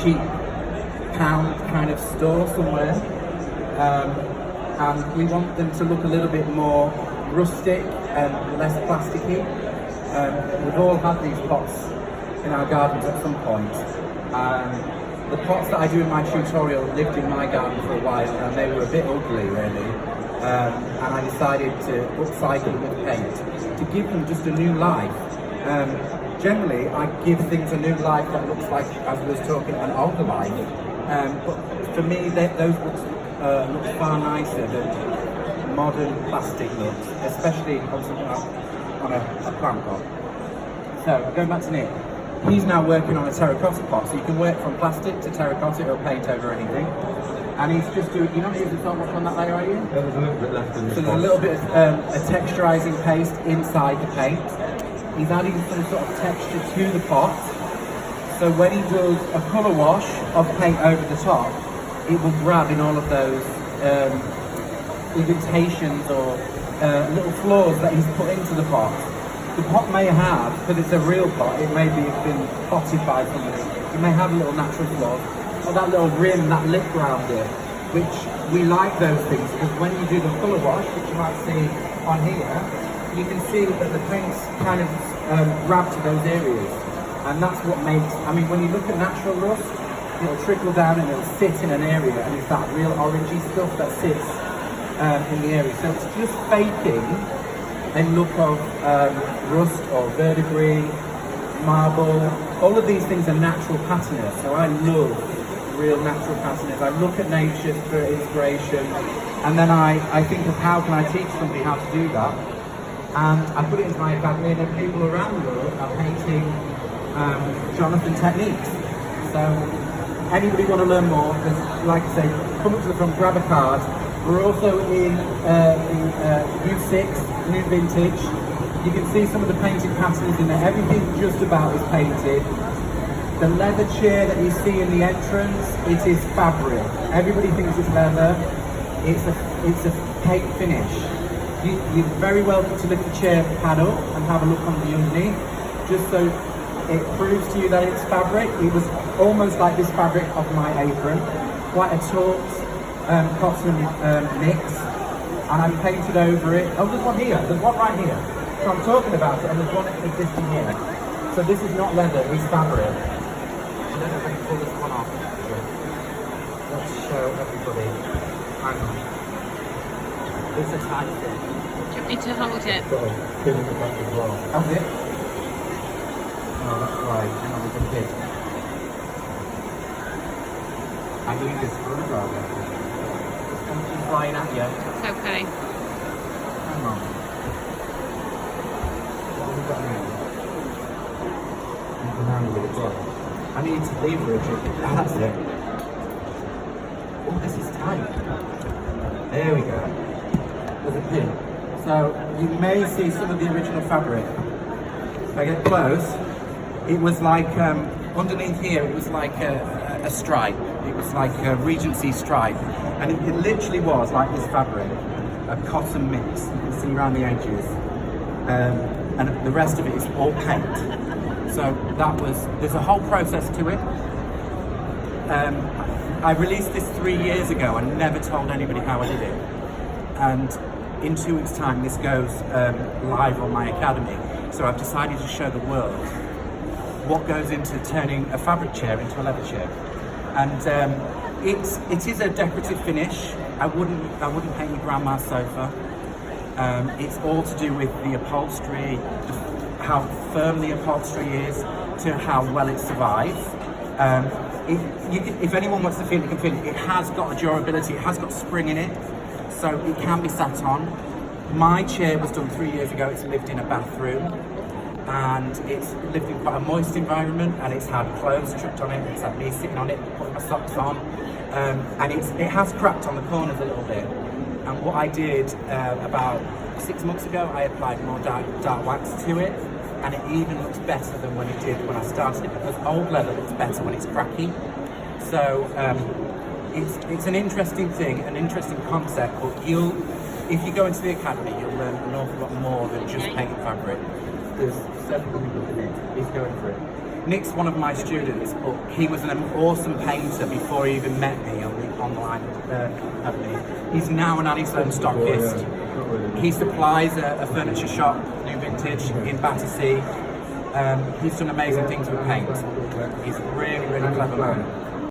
cheap pound kind of store somewhere, and we want them to look a little bit more rustic and less plasticky. We've all had these pots in our gardens at some point. The pots that I do in my tutorial lived in my garden for a while, and they were a bit ugly really, and I decided to upcycle them with paint to give them just a new life. Generally, I give things a new life that looks like, as we was talking, an older life. But for me, those look far nicer than modern plastic looks, especially on something on a plant pot. So, going back to Nick, he's now working on a terracotta pot, so you can work from plastic to terracotta or paint over anything. And he's just doing, you're not using so much on that layer, are you? There's a little bit left in this. So there's a little bit of a texturizing paste inside the paint. He's adding some sort of texture to the pot. So when he does a colour wash of paint over the top, it will grab in all of those indentations or little flaws that he's put into the pot. The pot may have, because it's a real pot, it may be been potted by somebody, it may have a little natural flaw, or that little rim, that lip around it, which we like those things, because when you do the colour wash, which you might see on here, you can see that the paint's kind of grab to those areas. And that's what makes, I mean, when you look at natural rust, it'll trickle down and it'll sit in an area, and it's that real orangey stuff that sits in the area. So it's just faking a look of rust or verdigris, marble. All of these things are natural patiners, so I love real natural patiners. I look at nature for inspiration, and then I think of how can I teach somebody how to do that, and I put it into my academy, and then people around the world are painting Jonathon techniques. So anybody want to learn more, like I say, come up to the front, grab a card. We're also in the U6, new vintage. You can see some of the painted patterns in there. Everything just about is painted. The leather chair that you see in the entrance, it is fabric. Everybody thinks it's leather. It's a paint finish. You're very welcome to lift the chair pad up and have a look on the underneath, just so it proves to you that it's fabric. It was almost like this fabric of my apron, quite a taut cotton mix, and I painted over it. Oh, there's one here, there's one right here. So I'm talking about it, and there's one existing here. So this is not leather, it's fabric. I don't know if I can pull this one off. Let's show everybody. Hang on. It's a tight fit. Do you want me to hold it? Got a pin in the back as well. That's it. Oh, that's right. Hang on, there's a pin. I need this screwdriver. Something's flying at you. It's okay. Hang on. What have we got now? You can handle it as well. I need to leverage it. That's it. Oh, this is tight. There we go. There's a pin. So you may see some of the original fabric. If I get close, it was like underneath here. It was like a stripe. It was like a Regency stripe, and it literally was like this fabric, a cotton mix. You can see around the edges, and the rest of it is all paint. So that was. There's a whole process to it. I released this 3 years ago and never told anybody how I did it. And in 2 weeks' time, this goes live on my academy. So I've decided to show the world what goes into turning a fabric chair into a leather chair. And it is a decorative finish. I wouldn't paint your grandma's sofa. It's all to do with the upholstery, how firm the upholstery is, to how well it survives. If anyone wants to feel it, you can feel it. It has got a durability. It has got spring in it, so it can be sat on. My chair was done 3 years ago. It's lived in a bathroom, and it's lived in quite a moist environment, and it's had clothes chucked on it. It's had me sitting on it, putting my socks on, and it has cracked on the corners a little bit. And what I did about 6 months ago, I applied more dark wax to it, and it even looks better than when it did when I started it, because old leather looks better when it's cracky. So it's an interesting thing, an interesting concept, but if you go into the academy, you'll learn an awful lot more than just painting fabric. There's several people in it. He's going for it. Nick's one of my students, but he was an awesome painter before he even met me on the online company. He's now an Sloan stockist. He supplies a furniture shop, New Vintage, in Battersea. He's done amazing things with paint. He's a really, really clever man.